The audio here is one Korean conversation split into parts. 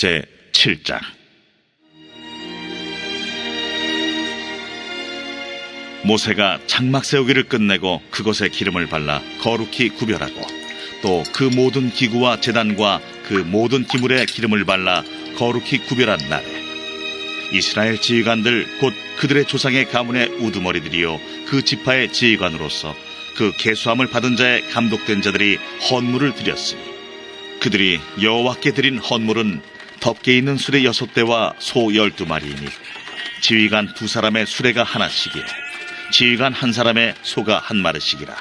제7장. 모세가 장막 세우기를 끝내고 그것에 기름을 발라 거룩히 구별하고 또 그 모든 기구와 제단과 그 모든 기물에 기름을 발라 거룩히 구별한 날에 이스라엘 지휘관들 곧 그들의 조상의 가문의 우두머리들이요 그 지파의 지휘관으로서 그 계수함을 받은 자의 감독된 자들이 헌물을 드렸으니 그들이 여호와께 드린 헌물은 덮개 있는 수레 6대와 소 12마리이니 지휘관 2사람의 수레가 하나씩이요 지휘관 1사람의 소가 1마리씩이라.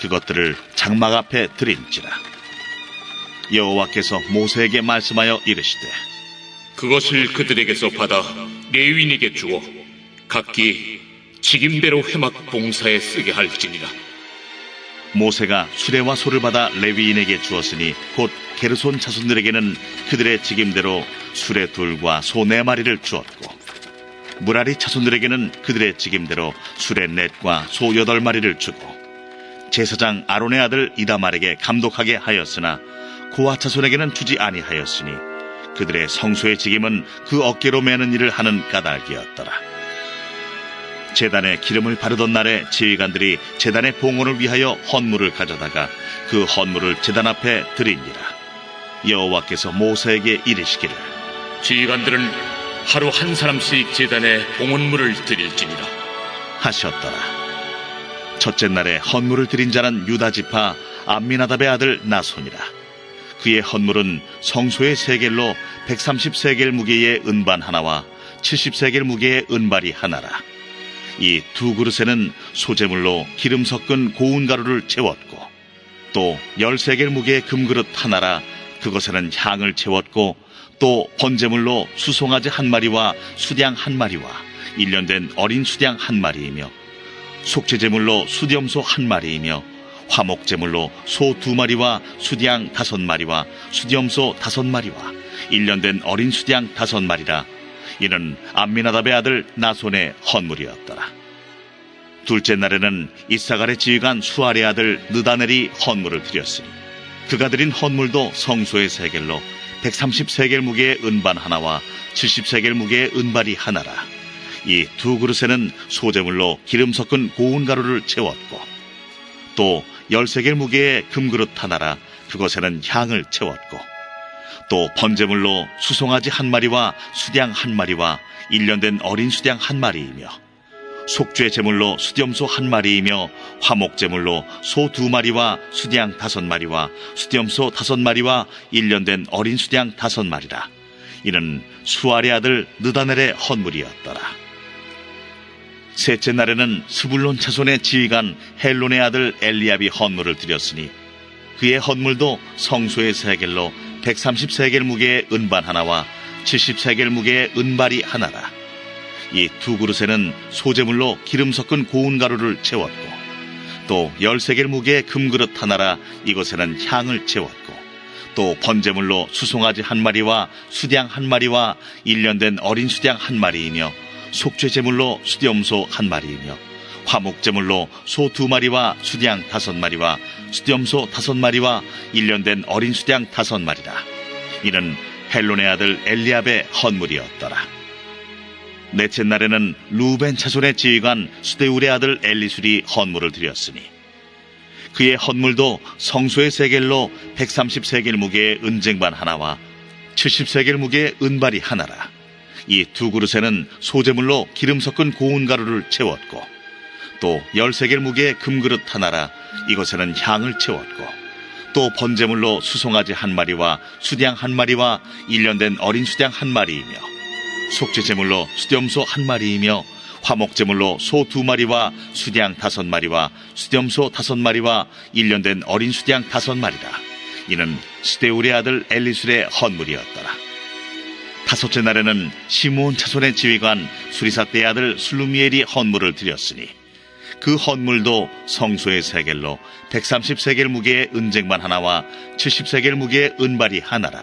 그것들을 장막 앞에 드린지라. 여호와께서 모세에게 말씀하여 이르시되 그것을 그들에게서 받아 레위인에게 주어 각기 직임대로 회막 봉사에 쓰게 할지니라. 모세가 수레와 소를 받아 레위인에게 주었으니 곧 게르손 자손들에게는 그들의 직임대로 수레 2과 소 4마리를 주었고 무라리 자손들에게는 그들의 직임대로 수레 4과 소 8마리를 주고 제사장 아론의 아들 이다말에게 감독하게 하였으나 고아 자손에게는 주지 아니하였으니 그들의 성소의 직임은 그 어깨로 매는 일을 하는 까닭이었더라. 제단에 기름을 바르던 날에 지휘관들이 제단의 봉헌을 위하여 헌물을 가져다가 그 헌물을 제단 앞에 드리니라. 여호와께서 모세에게 이르시기를 지휘관들은 하루 1사람씩 제단에 봉헌물을 드릴지니라 하셨더라. 첫째 날에 헌물을 드린 자는 유다 지파 암미나답의 아들 나손이라. 그의 헌물은 성소의 세겔로 130세겔 무게의 은반 하나와 70세겔 무게의 은발이 하나라. 이 2그릇에는 소재물로 기름 섞은 고운 가루를 채웠고 또 10세겔 무게의 금그릇 하나라. 그것에는 향을 채웠고 또 번제물로 수송아지 1마리와 수양 1마리와 1년 된 어린 수양 1마리이며 속죄제물로 수염소 1마리이며 화목제물로 소 2마리와 수양 5마리와 수염소 5마리와 1년 된 어린 수양 5마리라. 이는 암미나답의 아들 나손의 헌물이었더라. 둘째 날에는 이사갈의 지휘관 수알의 아들 느다넬이 헌물을 드렸으니 그가 드린 헌물도 성소의 세겔로 130세겔 무게의 은반 하나와 70세겔 무게의 은발이 하나라. 이 2그릇에는 소재물로 기름 섞은 고운 가루를 채웠고 또 10세겔 무게의 금그릇 하나라. 그것에는 향을 채웠고 또 번제물로 수송아지 1마리와 수양 1마리와 1년 된 어린 수양 1마리이며 속죄 제물로 수염소 1마리이며 화목제물로 소 2마리와 수양 5마리와 수염소 5마리와 1년 된 어린 수양 5마리라. 이는 수알의 아들 느다넬의 헌물이었더라. 셋째 날에는 스불론 자손의 지휘관 헬론의 아들 엘리압이 헌물을 드렸으니 그의 헌물도 성소의 세겔로 130세겔 무게의 은반 하나와 70세겔 무게의 은발이 하나라. 이 2그릇에는 소재물로 기름 섞은 고운 가루를 채웠고 또 10세겔 무게의 금그릇 하나라. 이것에는 향을 채웠고 또 번제물로 수송아지 1마리와 수양 1마리와 1년 된 어린 수양 1마리이며 속죄제물로 수염소 1마리이며 화목제물로 소 2마리와 수양 5마리와 수염소 5마리와 1년 된 어린 수양 5마리라. 이는 헬론의 아들 엘리압의 헌물이었더라. 넷째 날에는 루벤 자손의 지휘관 수데울의 아들 엘리술이 헌물을 드렸으니 그의 헌물도 성소의 세겔로 130세겔 무게의 은쟁반 하나와 70세겔 무게의 은발이 하나라. 이 2그릇에는 소재물로 기름 섞은 고운 가루를 채웠고 또 10세겔 무게의 금그릇 하나라. 이것에는 향을 채웠고 또 번제물로 수송아지 1마리와 수양 1마리와 1년 된 어린 수양 1마리이며 속죄제물로 수염소 1마리이며 화목제물로 소 2마리와 수양 5마리와 수염소 5마리와 1년 된 어린 수양 5마리라. 이는 스데울의 아들 엘리술의 헌물이었더라. 다섯째 날에는 시므온 자손의 지휘관 수리사떼의 아들 슬루미엘이 헌물을 드렸으니 그 헌물도 성소의 세겔로 130세겔 무게의 은쟁반 하나와 70세겔 무게의 은발이 하나라.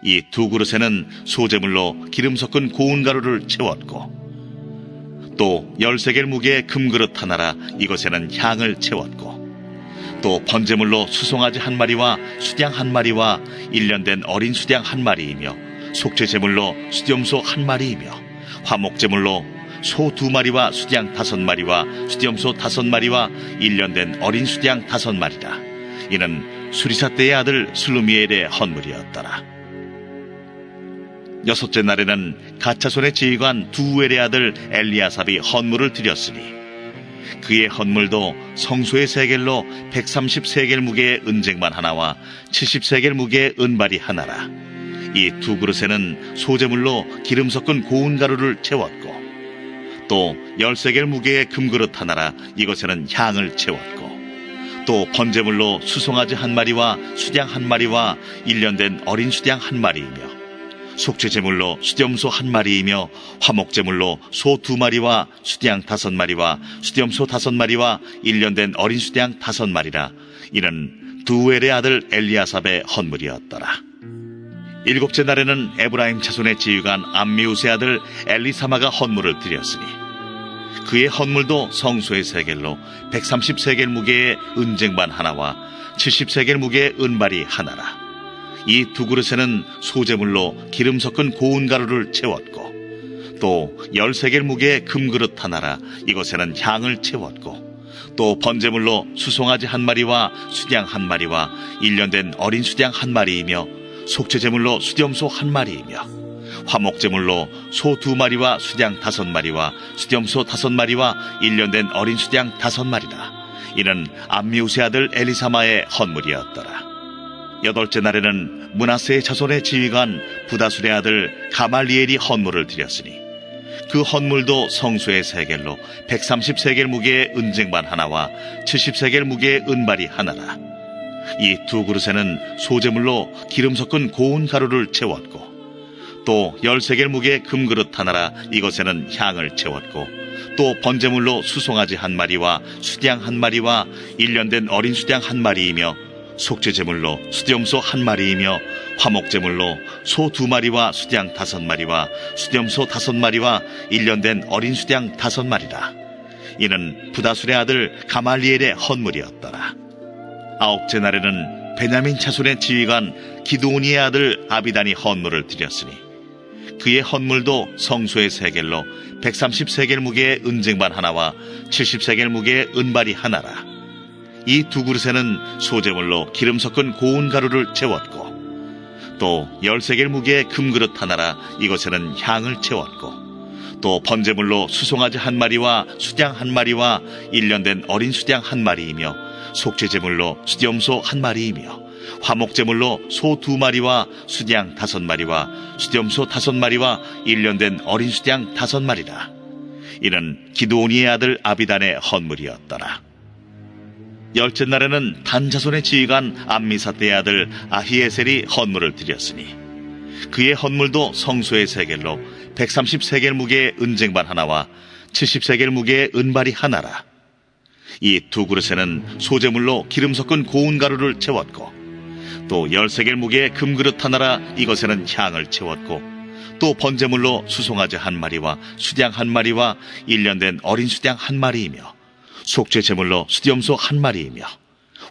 이 2그릇에는 소재물로 기름 섞은 고운 가루를 채웠고 또 10세겔 무게의 금그릇 하나라. 이것에는 향을 채웠고 또 번제물로 수송아지 1마리와 수양 1마리와 1년 된 어린 수양 1마리이며 속죄 제물로 수염소 1마리이며 화목 제물로 소 2마리와 수양 5마리와 수염소 5마리와 1년 된 어린 수양 5마리라. 이는 수리사 때의 아들 슬루미엘의 헌물이었더라. 여섯째 날에는 가차손의 지휘관 두엘의 아들 엘리아삽이 헌물을 드렸으니 그의 헌물도 성소의 세겔로 130세겔 무게의 은쟁반 하나와 70세겔 무게의 은발이 하나라. 이 2그릇에는 소제물로 기름 섞은 고운 가루를 채웠고 또 10세겔 무게의 금그릇 하나라. 이것에는 향을 채웠고 또 번제물로 수송아지 1마리와 수양 1마리와 1년 된 어린 수양 1마리이며 속죄제물로 수염소 1마리이며 화목제물로 소 2마리와 수양 5마리와 수염소 5마리와 1년 된 어린 수양 5마리라. 이는 두엘의 아들 엘리아삽의 헌물이었더라. 일곱째 날에는 에브라임 자손의 지휘관 암미우스의 아들 엘리사마가 헌물을 드렸으니 그의 헌물도 성소의 세겔로 130세겔 무게의 은쟁반 하나와 70세겔 무게의 은발이 하나라. 이 2그릇에는 소제물로 기름 섞은 고운 가루를 채웠고 또 10세겔 무게의 금그릇 하나라. 이것에는 향을 채웠고 또 번제물로 수송아지 1마리와 수양 1마리와 1년 된 어린 수양 1마리이며 속죄제물로 수염소 1마리이며 화목제물로 소 2마리와 수양 5마리와 수염소 5마리와 1년 된 어린 수양 5마리라. 이는 암미우스의 아들 엘리사마의 헌물이었더라. 여덟째 날에는 므낫세의 자손의 지휘관 부다술의 아들 가말리엘이 헌물을 드렸으니 그 헌물도 성소의 세겔로 130세겔 무게의 은쟁반 하나와 70세겔 무게의 은발이 하나라. 이 2그릇에는 소제물로 기름 섞은 고운 가루를 채웠고 또 10세겔 무게의 금그릇 하나라. 이것에는 향을 채웠고 또 번제물로 수송아지 1마리와 수양 1마리와 1년 된 어린 수양 1마리이며 속죄제물로 수염소 1마리이며 화목제물로 소 2마리와 수양 5마리와 수염소 5마리와 1년 된 어린 수양 5마리라. 이는 부다술의 아들 가말리엘의 헌물이었더라. 아홉째 날에는 베냐민 자손의 지휘관 기드오니의 아들 아비단이 헌물을 드렸으니 그의 헌물도 성소의 세겔로 130세겔 무게의 은쟁반 하나와 70세겔 무게의 은발이 하나라. 이 2그릇에는 소제물로 기름 섞은 고운 가루를 채웠고 또 10세겔 무게의 금그릇 하나라. 이것에는 향을 채웠고 또 번제물로 수송아지 1마리와 수양 1마리와 1년 된 어린 수양 1마리이며 속죄제물로 수염소 1마리이며 화목제물로 소 2마리와 수양 5마리와 수염소 5마리와 1년 된 어린 수양 5마리라. 이는 기드오니의 아들 아비단의 헌물이었더라. 열째 날에는 단 자손의 지휘관 암미사대의 아들 아히에셀이 헌물을 드렸으니 그의 헌물도 성소의 세겔로 130세겔 무게의 은쟁반 하나와 70세겔 무게의 은발이 하나라. 이 2그릇에는 소제물로 기름 섞은 고운 가루를 채웠고 또 10세겔 무게의 금그릇 하나라. 이것에는 향을 채웠고 또 번제물로 수송아지 1마리와 수양 1마리와 1년 된 어린 수양 1마리이며 속죄제물로 수염소 1마리이며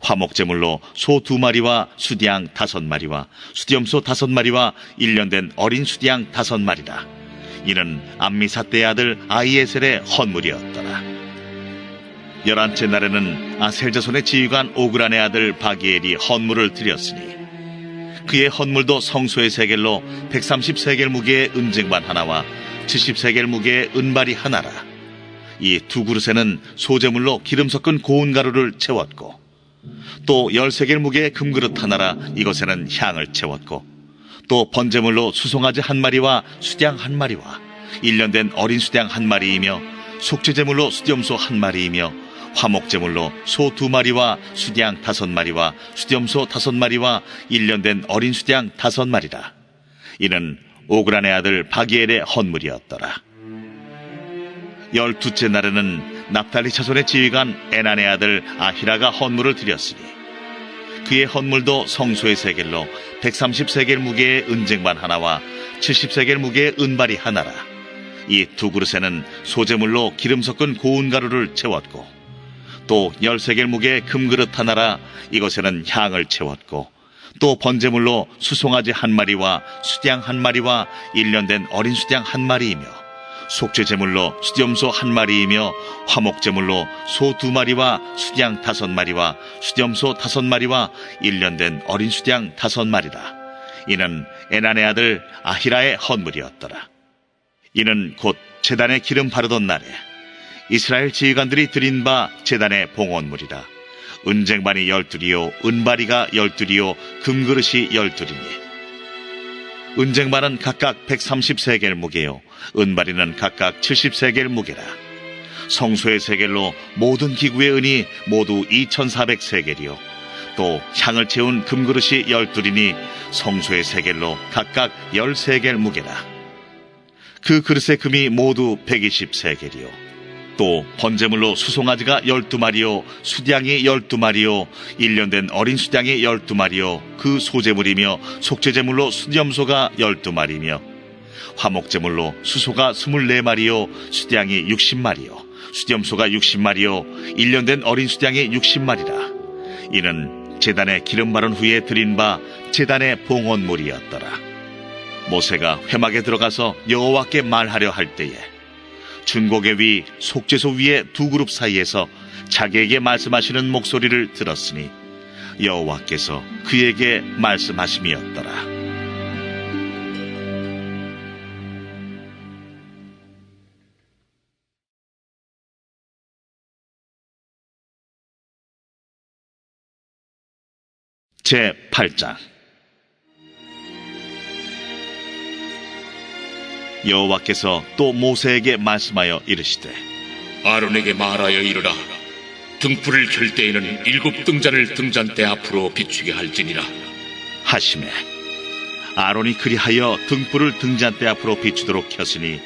화목제물로 소 2마리와 수양 5마리와 수염소 5마리와 1년 된 어린 수양 5마리라. 이는 암미사대의 아들 아히에셀의 헌물이었더라. 11째 날에는 아셀 자손의 지휘관 오그란의 아들 바기엘이 헌물을 드렸으니 그의 헌물도 성소의 세겔로 130세겔 무게의 은쟁반 하나와 70세겔 무게의 은발이 하나라. 이 2그릇에는 소제물로 기름 섞은 고운 가루를 채웠고 또 10세겔 무게의 금그릇 하나라. 이것에는 향을 채웠고 또 번제물로 수송아지 1마리와 수양 1마리와 1년 된 어린 수양 1마리이며 속죄제물로 수염소 1마리이며 화목제물로 소 2마리와 수양 5마리와 수염소 5마리와 1년 된 어린 수양 5마리라. 이는 오그란의 아들 바기엘의 헌물이었더라. 12째 날에는 납달리 자손의 지휘관 에난의 아들 아히라가 헌물을 드렸으니 그의 헌물도 성소의 세겔로 130세겔 무게의 은쟁반 하나와 70세겔 무게의 은발이 하나라. 이 2그릇에는 소제물로 기름 섞은 고운 가루를 채웠고 또 10세겔 무게의 금그릇 하나라. 이것에는 향을 채웠고 또 번제물로 수송아지 한 마리와 수양 한 마리와 1년 된 어린 수양 한 마리이며 속죄제물로 수염소 한 마리이며 화목제물로 소 2마리와 수양 5마리와 수염소 5마리와 1년 된 어린 수양 5마리라. 이는 에난의 아들 아히라의 헌물이었더라. 이는 곧 제단에 기름 바르던 날에 이스라엘 지휘관들이 드린 바 제단의 봉헌물이라. 은쟁반이 12리요 은바리가 12리요 금그릇이 12리니 은쟁반은 각각 130세겔 무게요 은바리는 각각 70세겔 무게라. 성소의 세겔로 모든 기구의 은이 모두 2400세겔이요 또 향을 채운 금그릇이 12리니 성소의 세겔로 각각 10세겔 무게라. 그 그릇의 금이 모두 120세겔이요 또 번제물로 수송아지가 12마리요 수양이 12마리요 1년 된 어린 수양이 12마리요 그 소제물이며 속죄제물로 수염소가 12마리며 화목제물로 수소가 24마리요 수양이 60마리요 수염소가 60마리요 1년 된 어린 수양이 60마리라. 이는 제단에 기름 바른 후에 드린 바 제단의 봉헌물이었더라. 모세가 회막에 들어가서 여호와께 말하려 할 때에 중고개 위 속죄소 위에 두 그룹 사이에서 자기에게 말씀하시는 목소리를 들었으니 여호와께서 그에게 말씀하심이었더라. 제 8장. 여호와께서 또 모세에게 말씀하여 이르시되 아론에게 말하여 이르라. 등불을 켤 때에는 7 등잔을 등잔대 앞으로 비추게 할지니라 하시매 아론이 그리하여 등불을 등잔대 앞으로 비추도록 켰으니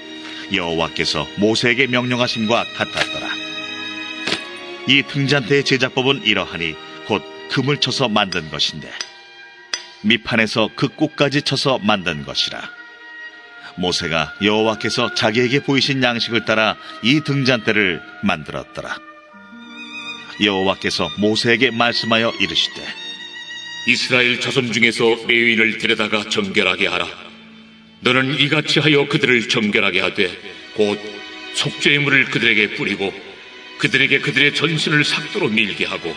여호와께서 모세에게 명령하심과 같았더라. 이 등잔대의 제작법은 이러하니 곧 금을 쳐서 만든 것인데 밑판에서 그 꼭까지 쳐서 만든 것이라. 모세가 여호와께서 자기에게 보이신 양식을 따라 이 등잔대를 만들었더라. 여호와께서 모세에게 말씀하여 이르시되 이스라엘 자손 중에서 레위인을 데려다가 정결하게 하라. 너는 이같이 하여 그들을 정결하게 하되 곧 속죄의 물을 그들에게 뿌리고 그들에게 그들의 전신을 삭도로 밀게 하고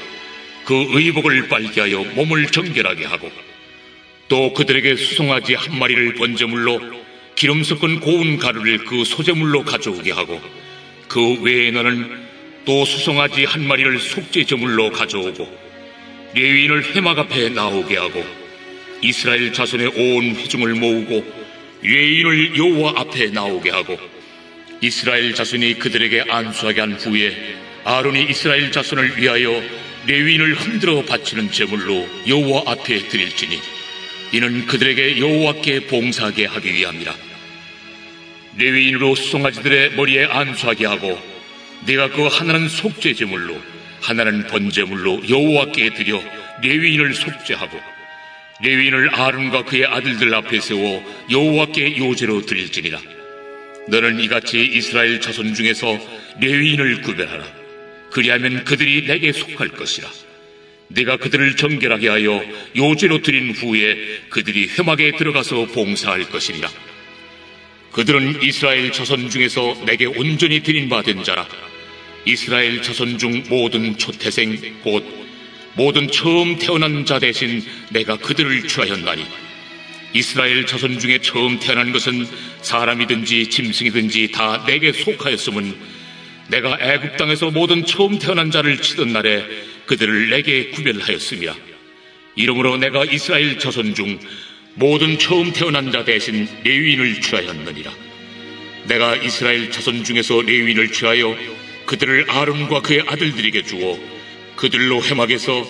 그 의복을 빨게 하여 몸을 정결하게 하고 또 그들에게 수송아지 한 마리를 번제물로 기름 섞은 고운 가루를 그 소제물로 가져오게 하고 그 외에 너는 또 수송아지 한 마리를 속죄제물로 가져오고 레위인을 회막 앞에 나오게 하고 이스라엘 자손의 온 회중을 모으고 레위인을 여호와 앞에 나오게 하고 이스라엘 자손이 그들에게 안수하게 한 후에 아론이 이스라엘 자손을 위하여 레위인을 흔들어 바치는 제물로 여호와 앞에 드릴지니 이는 그들에게 여호와께 봉사하게 하기 위함이라. 레위인으로 수송아지들의 머리에 안수하게 하고 네가 그 하나는 속죄제물로 하나는 번제물로 여호와께 드려 레위인을 속죄하고 레위인을 아론과 그의 아들들 앞에 세워 여호와께 요제로 드릴지니라. 너는 이같이 이스라엘 자손 중에서 레위인을 구별하라. 그리하면 그들이 내게 속할 것이라. 네가 그들을 정결하게 하여 요제로 드린 후에 그들이 회막에 들어가서 봉사할 것이니라. 그들은 이스라엘 자손 중에서 내게 온전히 드린 바 된 자라. 이스라엘 자손 중 모든 초태생 곧 모든 처음 태어난 자 대신 내가 그들을 취하였나니 이스라엘 자손 중에 처음 태어난 것은 사람이든지 짐승이든지 다 내게 속하였음은 내가 애굽 땅에서 모든 처음 태어난 자를 치던 날에 그들을 내게 구별하였음이라. 이러므로 내가 이스라엘 자손 중 모든 처음 태어난 자 대신 레위인을 취하였느니라. 내가 이스라엘 자손 중에서 레위인을 취하여 그들을 아론과 그의 아들들에게 주어 그들로 회막에서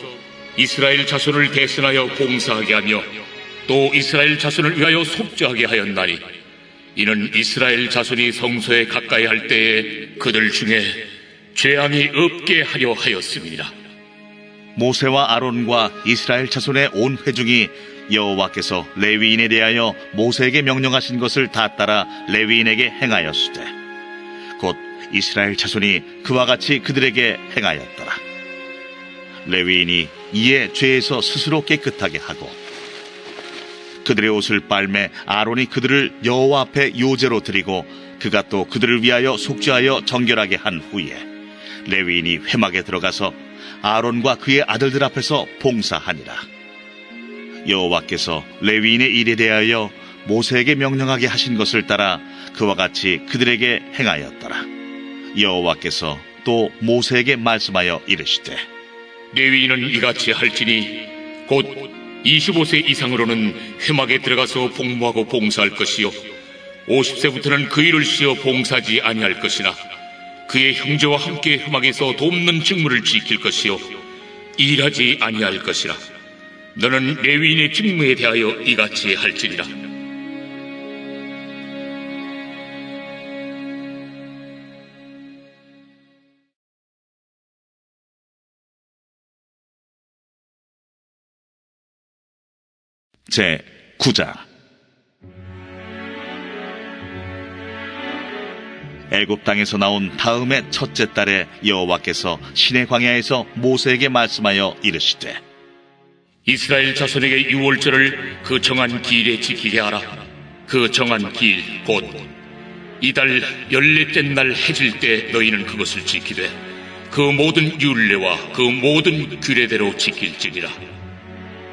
이스라엘 자손을 대신하여 봉사하게 하며 또 이스라엘 자손을 위하여 속죄하게 하였나니 이는 이스라엘 자손이 성소에 가까이 할 때에 그들 중에 죄악이 없게 하려 하였음이니라. 모세와 아론과 이스라엘 자손의 온 회중이 여호와께서 레위인에 대하여 모세에게 명령하신 것을 다 따라 레위인에게 행하였으되 곧 이스라엘 자손이 그와 같이 그들에게 행하였더라. 레위인이 이에 죄에서 스스로 깨끗하게 하고 그들의 옷을 빨매 아론이 그들을 여호와 앞에 요제로 드리고 그가 또 그들을 위하여 속죄하여 정결하게 한 후에 레위인이 회막에 들어가서 아론과 그의 아들들 앞에서 봉사하니라. 여호와께서 레위인의 일에 대하여 모세에게 명령하게 하신 것을 따라 그와 같이 그들에게 행하였더라. 여호와께서 또 모세에게 말씀하여 이르시되 레위인은 이같이 할지니 곧 25세 이상으로는 회막에 들어가서 복무하고 봉사할 것이요 50세부터는 그 일을 쉬어 봉사하지 아니할 것이나 그의 형제와 함께 회막에서 돕는 직무를 지킬 것이요 일하지 아니할 것이라. 너는 레위인의 직무에 대하여 이같이 할지니라. 제 9장. 애굽 땅에서 나온 다음의 첫째 달에 여호와께서 시내 광야에서 모세에게 말씀하여 이르시되 이스라엘 자손에게 유월절을 그 정한 기일에 지키게 하라. 그 정한 기일 곧 이달 14째 날 해질 때 너희는 그것을 지키되 그 모든 율례와 그 모든 규례대로 지킬지니라.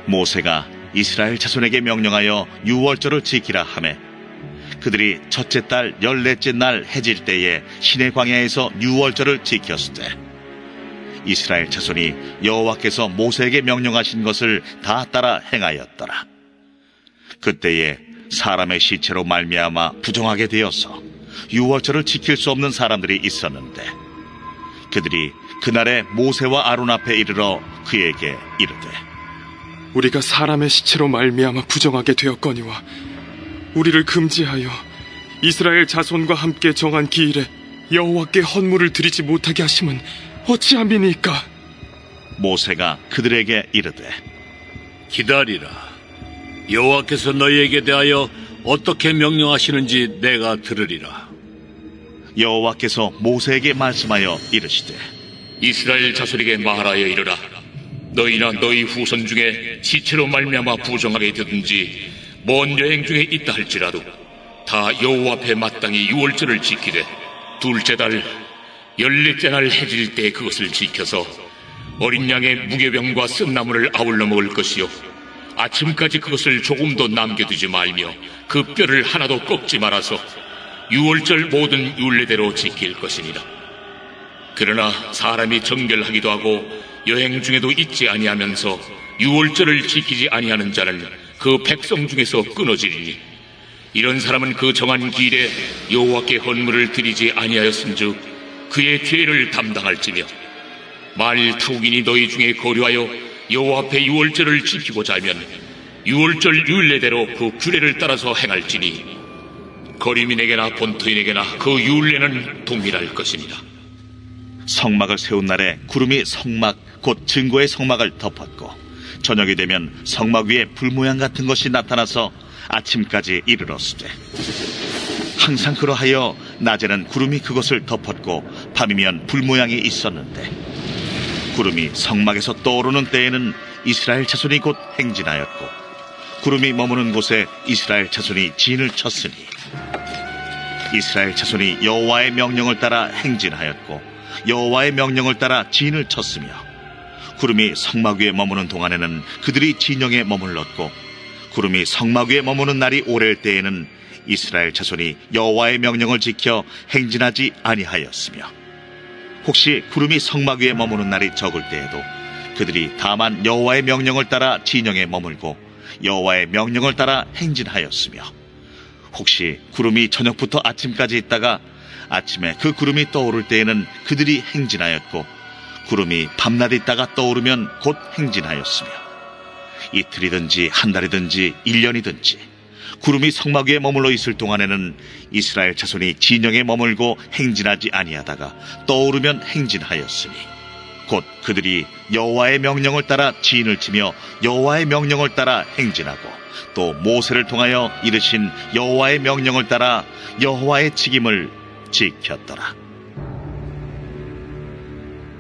모세가 이스라엘 자손에게 명령하여 유월절을 지키라 하매 그들이 첫째 달 14째 날 해질 때에 시내 광야에서 유월절을 지켰을 때 이스라엘 자손이 여호와께서 모세에게 명령하신 것을 다 따라 행하였더라. 그때에 사람의 시체로 말미암아 부정하게 되어서 유월절을 지킬 수 없는 사람들이 있었는데 그들이 그날에 모세와 아론 앞에 이르러 그에게 이르되 우리가 사람의 시체로 말미암아 부정하게 되었거니와 우리를 금지하여 이스라엘 자손과 함께 정한 기일에 여호와께 헌물을 드리지 못하게 하심은 어찌함이니까? 모세가 그들에게 이르되 기다리라. 여호와께서 너희에게 대하여 어떻게 명령하시는지 내가 들으리라. 여호와께서 모세에게 말씀하여 이르시되 이스라엘 자손에게 말하여 이르라. 너희나 너희 후손 중에 시체로 말미암아 부정하게 되든지 먼 여행 중에 있다 할지라도 다 여호와 앞에 마땅히 유월절을 지키되 둘째 달 14째 날 해질 때 그것을 지켜서 어린 양의 무게병과 쓴나물을 아울러 먹을 것이요 아침까지 그것을 조금도 남겨두지 말며 그 뼈를 하나도 꺾지 말아서 유월절 모든 율례대로 지킬 것이니라. 그러나 사람이 정결하기도 하고 여행 중에도 잊지 아니하면서 유월절을 지키지 아니하는 자는 그 백성 중에서 끊어지리니 이런 사람은 그 정한 기일에 여호와께 헌물을 드리지 아니하였은즉 그의 죄를 담당할지며 만일 타국인이 너희 중에 거류하여 여호와 앞에 유월절을 지키고자 하면 유월절 율례대로 그 규례를 따라서 행할지니 거류민에게나 본토인에게나 그 율례는 동일할 것이니라. 성막을 세운 날에 구름이 성막 곧 증거의 성막을 덮었고 저녁이 되면 성막 위에 불 모양 같은 것이 나타나서 아침까지 이르렀으되 항상 그러하여 낮에는 구름이 그것을 덮었고 밤이면 불 모양이 있었는데 구름이 성막에서 떠오르는 때에는 이스라엘 자손이 곧 행진하였고 구름이 머무는 곳에 이스라엘 자손이 진을 쳤으니 이스라엘 자손이 여호와의 명령을 따라 행진하였고 여호와의 명령을 따라 진을 쳤으며 구름이 성막 위에 머무는 동안에는 그들이 진영에 머물렀고 구름이 성막 위에 머무는 날이 오래일 때에는 이스라엘 자손이 여호와의 명령을 지켜 행진하지 아니하였으며 혹시 구름이 성막 위에 머무는 날이 적을 때에도 그들이 다만 여호와의 명령을 따라 진영에 머물고 여호와의 명령을 따라 행진하였으며 혹시 구름이 저녁부터 아침까지 있다가 아침에 그 구름이 떠오를 때에는 그들이 행진하였고 구름이 밤낮 있다가 떠오르면 곧 행진하였으며 이틀이든지 한 달이든지 1년이든지 구름이 성막 위에 머물러 있을 동안에는 이스라엘 자손이 진영에 머물고 행진하지 아니하다가 떠오르면 행진하였으니 곧 그들이 여호와의 명령을 따라 진을 치며 여호와의 명령을 따라 행진하고 또 모세를 통하여 이르신 여호와의 명령을 따라 여호와의 직임을 지켰더라.